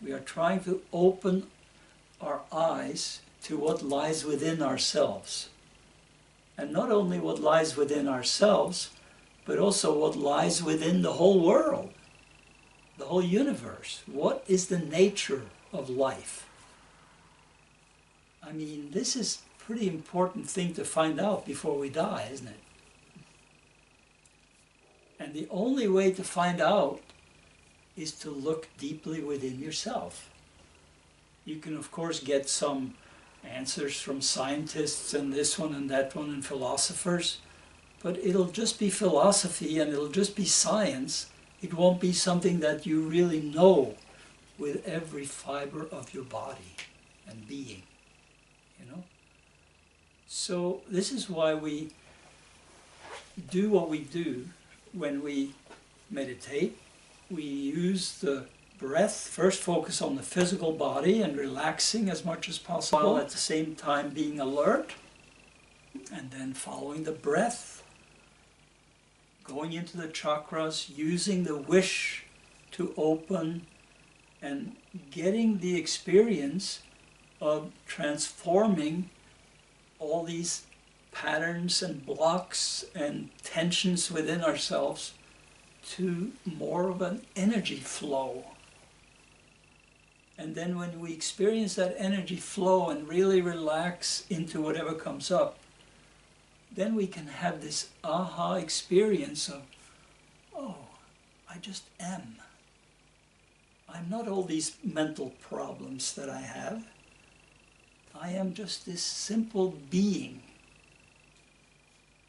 We are trying to open our eyes to what lies within ourselves. And not only what lies within ourselves, but also what lies within the whole world, the whole universe. What is the nature of life? I mean, this is a pretty important thing to find out before we die, isn't it? And the only way to find out is to look deeply within yourself. You can, of course, get some answers from scientists and this one and that one and philosophers, but it'll just be philosophy and it'll just be science. It won't be something that you really know with every fiber of your body and being, you know? So this is why we do what we do when we meditate. We use the breath, first focus on the physical body and relaxing as much as possible, while at the same time being alert, and then following the breath, going into the chakras, using the wish to open, and getting the experience of transforming all these patterns and blocks and tensions within ourselves to more of an energy flow. And then when we experience that energy flow and really relax into whatever comes up, then we can have this aha experience of, oh, I just am. I'm not all these mental problems that I have. I am just this simple being.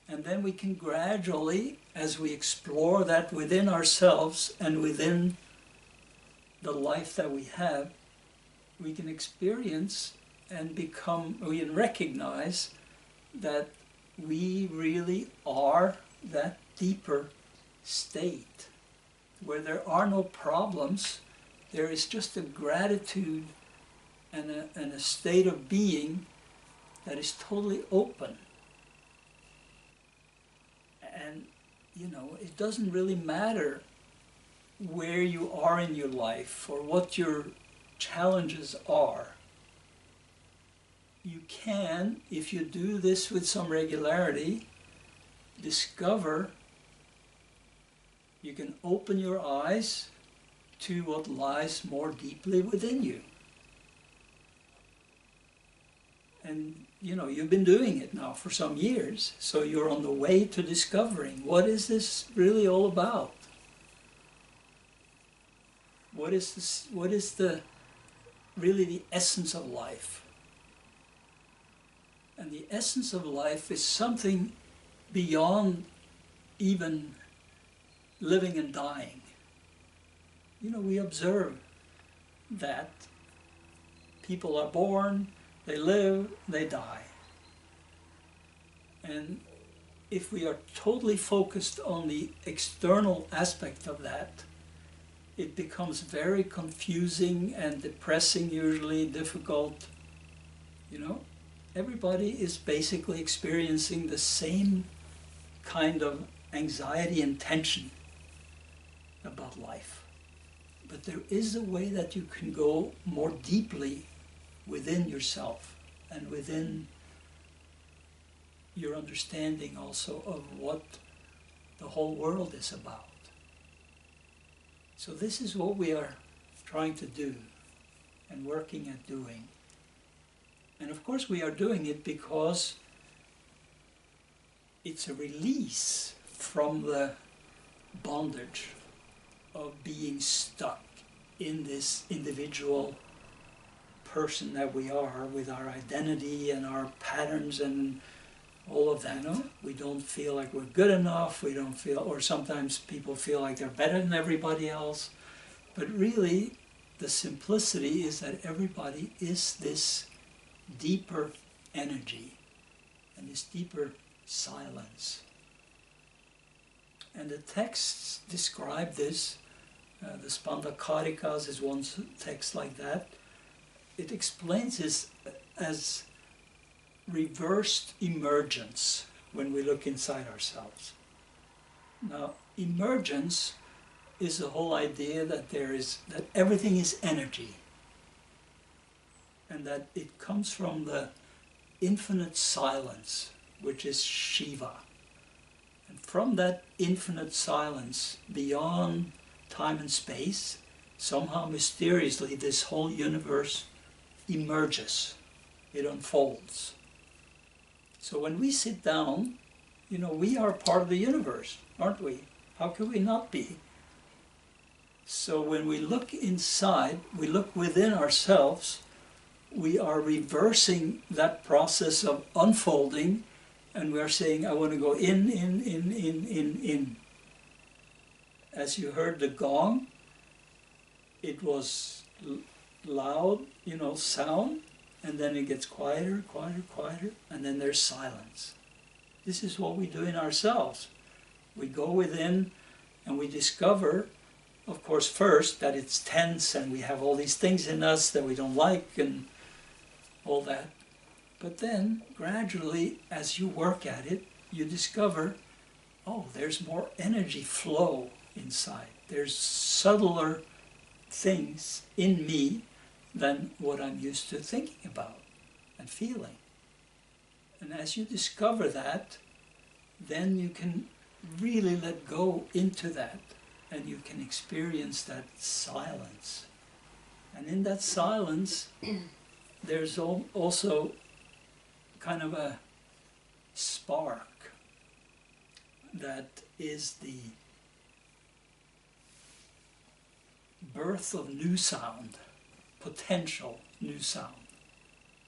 And then we can gradually, as we explore that within ourselves and within the life that we have, we can experience and become, we can recognize that we really are that deeper state where there are no problems. There is just a gratitude and a state of being that is totally open. And, you know, it doesn't really matter where you are in your life or what your challenges are. You can, if you do this with some regularity, discover, you can open your eyes to what lies more deeply within you. And, you know, you've been doing it now for some years, so you're on the way to discovering, what is this really all about? What is this, what is really the essence of life? And the essence of life is something beyond even living and dying. You know, we observe that people are born, they live, they die. And if we are totally focused on the external aspect of that, it becomes very confusing and depressing, usually difficult. You know, everybody is basically experiencing the same kind of anxiety and tension about life. But there is a way that you can go more deeply within yourself and within your understanding also of what the whole world is about. So this is what we are trying to do and working at doing. And of course we are doing it because it's a release from the bondage of being stuck in this individual person that we are, with our identity and our patterns and all of that. No? We don't feel like we're good enough, we don't feel, or sometimes people feel like they're better than everybody else. But really, the simplicity is that everybody is this deeper energy and this deeper silence. And the texts describe this. The Spandakarikas is one text like that. It explains this as reversed emergence when we look inside ourselves. Now, emergence is the whole idea that that everything is energy. and that it comes from the infinite silence, which is Shiva. And from that infinite silence, beyond time and space, somehow mysteriously this whole universe emerges. It unfolds. So when we sit down, you know, we are part of the universe, aren't we? How could we not be? So when we look inside, we look within ourselves, we are reversing that process of unfolding, and we are saying, I want to go in. As you heard the gong, it was loud, you know, sound, and then it gets quieter, quieter, and then there's silence. This is what we do in ourselves. We go within and we discover, of course, first that it's tense and we have all these things in us that we don't like and all that. But then, gradually, as you work at it, you discover, oh, there's more energy flow inside. There's subtler things in me than what I'm used to thinking about and feeling. And as you discover that, then you can really let go into that, and you can experience that silence. And in that silence, there's also kind of a spark that is the birth of new sound, potential new sound.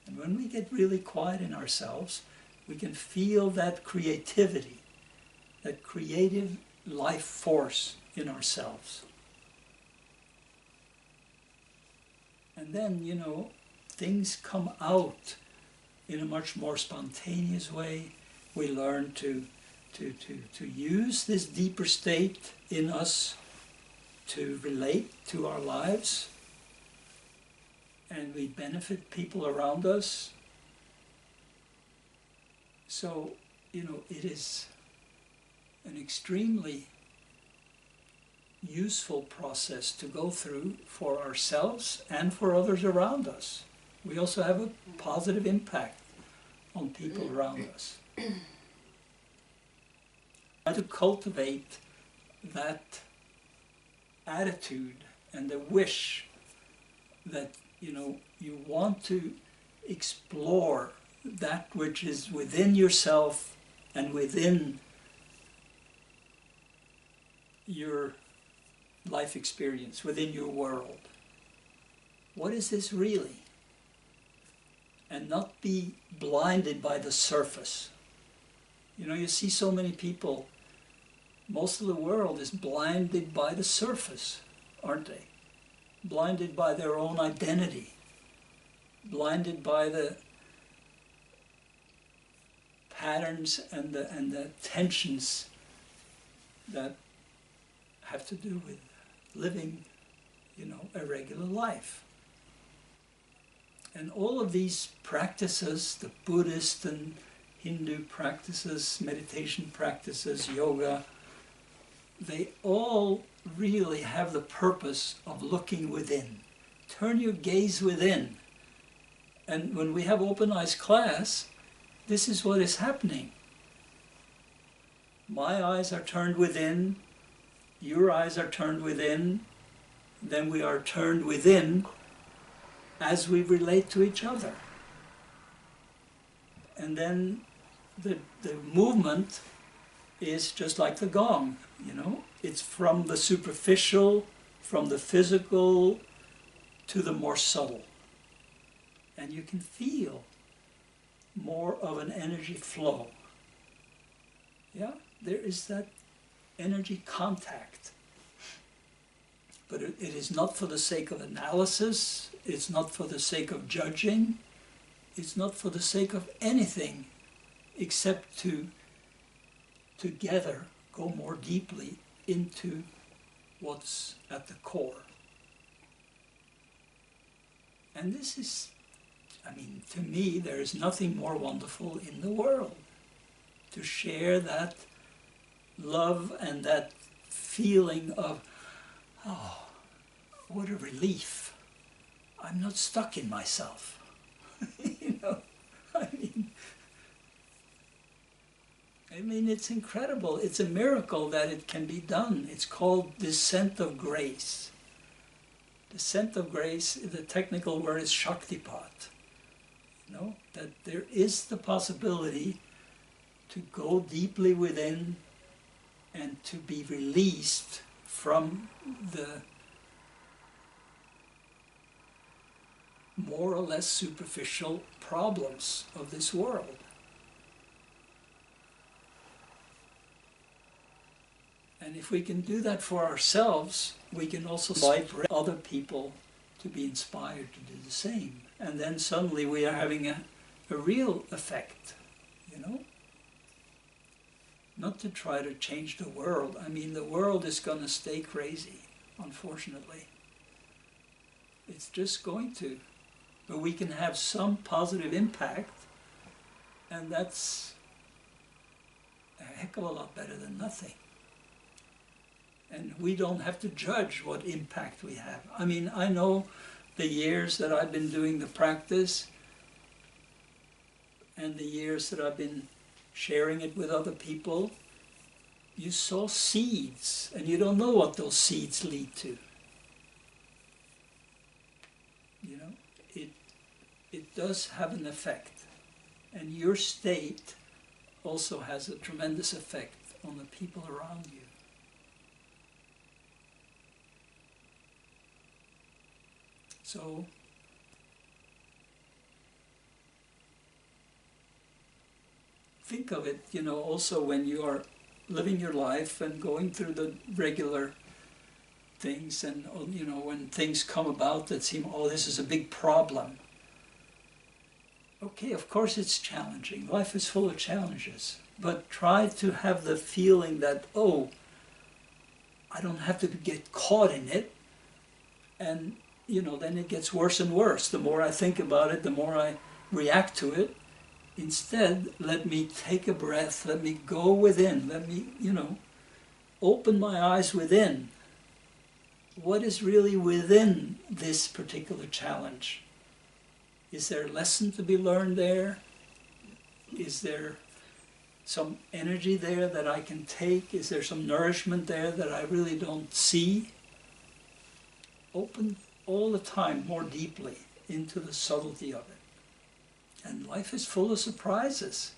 And when we get really quiet in ourselves, we can feel that creativity, that creative life force in ourselves. And then, you know, things come out in a much more spontaneous way. We learn to use this deeper state in us to relate to our lives, and we benefit people around us. So, you know, it is an extremely useful process to go through for ourselves and for others around us. We also have a positive impact on people around us. Try to cultivate that attitude and the wish that, you know, you want to explore that which is within yourself and within your life experience, within your world. What is this really? And not be blinded by the surface. You know, you see so many people, most of the world is blinded by the surface, aren't they? Blinded by their own identity, blinded by the patterns and the tensions that have to do with living, you know, a regular life. And all of these practices, the Buddhist and Hindu practices, meditation practices, yoga, they all really have the purpose of looking within. Turn your gaze within. And when we have Open Eyes class, this is what is happening. My eyes are turned within, your eyes are turned within, then we are turned within as we relate to each other. And then the movement is just like the gong, you know. It's from the superficial, from the physical, to the more subtle. And you can feel more of an energy flow. Yeah, there is that energy contact. But it is not for the sake of analysis, it's not for the sake of judging, it's not for the sake of anything except to together go more deeply into what's at the core. And this is, I mean, to me, there is nothing more wonderful in the world to share that love and that feeling of, oh, what a relief. I'm not stuck in myself. You know, I mean, it's incredible. It's a miracle that it can be done. It's called descent of grace. Descent of grace, the technical word is Shaktipat. You know, that there is the possibility to go deeply within and to be released from the more or less superficial problems of this world. And if we can do that for ourselves, we can also vibrate other people to be inspired to do the same. And then suddenly we are having a real effect, you know? Not to try to change the world. I mean, the world is going to stay crazy, unfortunately. It's just going to. But we can have some positive impact, and that's a heck of a lot better than nothing. And we don't have to judge what impact we have. I mean, I know the years that I've been doing the practice and the years that I've been sharing it with other people, you sow seeds, and you don't know what those seeds lead to. You know, it does have an effect. And your state also has a tremendous effect on the people around you. So, think of it, you know, also when you are living your life and going through the regular things, and, you know, when things come about that seem, oh, this is a big problem. Okay, of course it's challenging. Life is full of challenges. But try to have the feeling that, oh, I don't have to get caught in it. And, you know, then it gets worse and worse. The more I think about it, the more I react to it. Instead, let me take a breath, let me go within, let me, you know, open my eyes within. What is really within this particular challenge? Is there a lesson to be learned there? Is there some energy there that I can take? Is there some nourishment there that I really don't see? Open all the time more deeply into the subtlety of it. And life is full of surprises.